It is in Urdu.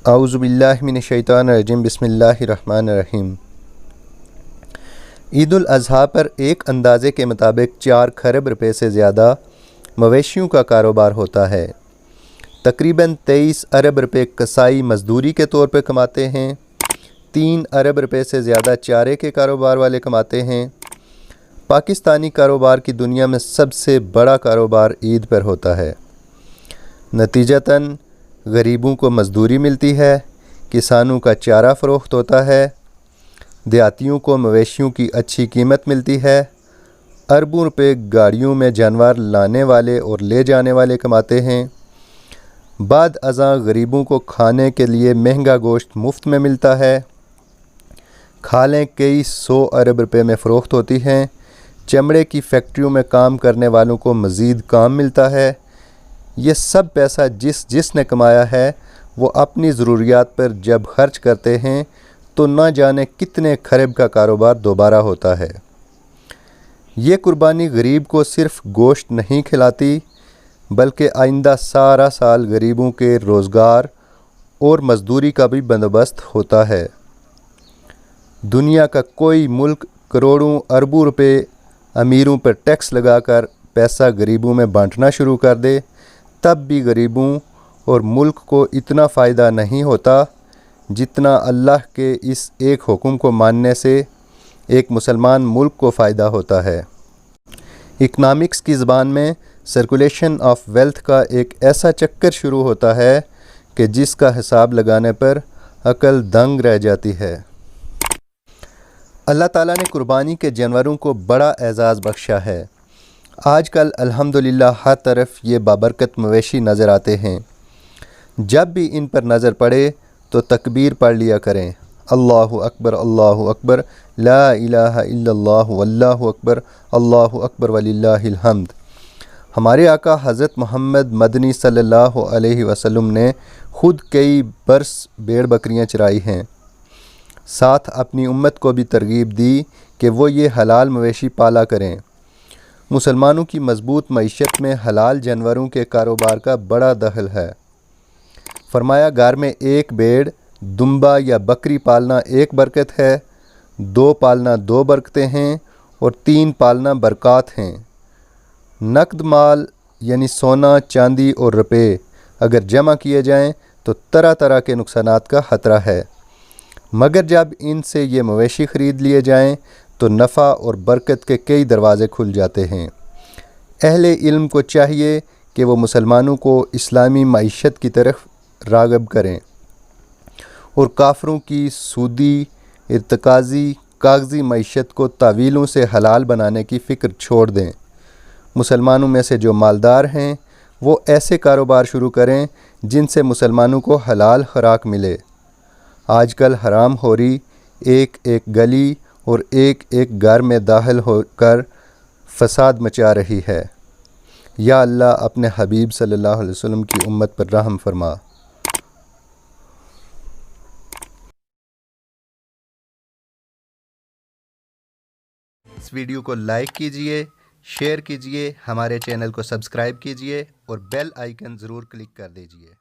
اعوذ باللہ من الشیطان الرجیم بسم اللہ الرحمن الرحیم۔ عید الاضحیٰ پر ایک اندازے کے مطابق 4 کھرب روپے سے زیادہ مویشیوں کا کاروبار ہوتا ہے۔ تقریباً 23 ارب روپے کسائی مزدوری کے طور پہ کماتے ہیں، 3 ارب روپے سے زیادہ چارے کے کاروبار والے کماتے ہیں۔ پاکستانی کاروبار کی دنیا میں سب سے بڑا کاروبار عید پر ہوتا ہے۔ نتیجتاً غریبوں کو مزدوری ملتی ہے، کسانوں کا چارہ فروخت ہوتا ہے، دیہاتیوں کو مویشیوں کی اچھی قیمت ملتی ہے، اربوں روپے گاڑیوں میں جانور لانے والے اور لے جانے والے کماتے ہیں۔ بعد ازاں غریبوں کو کھانے کے لیے مہنگا گوشت مفت میں ملتا ہے، کھالیں کئی 100 ارب روپے میں فروخت ہوتی ہیں، چمڑے کی فیکٹریوں میں کام کرنے والوں کو مزید کام ملتا ہے۔ یہ سب پیسہ جس نے کمایا ہے وہ اپنی ضروریات پر جب خرچ کرتے ہیں تو نہ جانے کتنے کھرب کا کاروبار دوبارہ ہوتا ہے۔ یہ قربانی غریب کو صرف گوشت نہیں کھلاتی بلکہ آئندہ سارا سال غریبوں کے روزگار اور مزدوری کا بھی بندوبست ہوتا ہے۔ دنیا کا کوئی ملک کروڑوں اربوں روپے امیروں پر ٹیکس لگا کر پیسہ غریبوں میں بانٹنا شروع کر دے، تب بھی غریبوں اور ملک کو اتنا فائدہ نہیں ہوتا جتنا اللہ کے اس ایک حکم کو ماننے سے ایک مسلمان ملک کو فائدہ ہوتا ہے۔ اکنامکس کی زبان میں سرکولیشن آف ویلتھ کا ایک ایسا چکر شروع ہوتا ہے کہ جس کا حساب لگانے پر عقل دنگ رہ جاتی ہے۔ اللہ تعالیٰ نے قربانی کے جانوروں کو بڑا اعزاز بخشا ہے۔ آج کل الحمدللہ ہر طرف یہ بابرکت مویشی نظر آتے ہیں۔ جب بھی ان پر نظر پڑے تو تکبیر پڑھ لیا کریں، اللہ اکبر لا الہ الا اللہ واللہ اکبر وللہ الحمد۔ ہمارے آقا حضرت محمد مدنی صلی اللہ علیہ وسلم نے خود کئی برس بھیڑ بکریاں چرائی ہیں، ساتھ اپنی امت کو بھی ترغیب دی کہ وہ یہ حلال مویشی پالا کریں۔ مسلمانوں کی مضبوط معیشت میں حلال جانوروں کے کاروبار کا بڑا دخل ہے۔ فرمایا گھر میں ایک بھیڑ، دمبا یا بکری پالنا ایک برکت ہے، 2 پالنا 2 برکتیں ہیں، اور 3 پالنا برکات ہیں۔ نقد مال یعنی سونا، چاندی اور روپے اگر جمع کیے جائیں تو طرح طرح کے نقصانات کا خطرہ ہے، مگر جب ان سے یہ مویشی خرید لیے جائیں تو نفع اور برکت کے کئی دروازے کھل جاتے ہیں۔ اہل علم کو چاہیے کہ وہ مسلمانوں کو اسلامی معیشت کی طرف راغب کریں اور کافروں کی سودی، ارتکازی، کاغذی معیشت کو تعویلوں سے حلال بنانے کی فکر چھوڑ دیں۔ مسلمانوں میں سے جو مالدار ہیں وہ ایسے کاروبار شروع کریں جن سے مسلمانوں کو حلال خوراک ملے۔ آج کل حرام خوری ایک ایک گلی اور ایک ایک گھر میں داخل ہو کر فساد مچا رہی ہے۔ یا اللہ اپنے حبیب صلی اللہ علیہ وسلم کی امت پر رحم فرما۔ اس ویڈیو کو لائک کیجئے، شیئر کیجئے، ہمارے چینل کو سبسکرائب کیجئے اور بیل آئیکن ضرور کلک کر دیجئے۔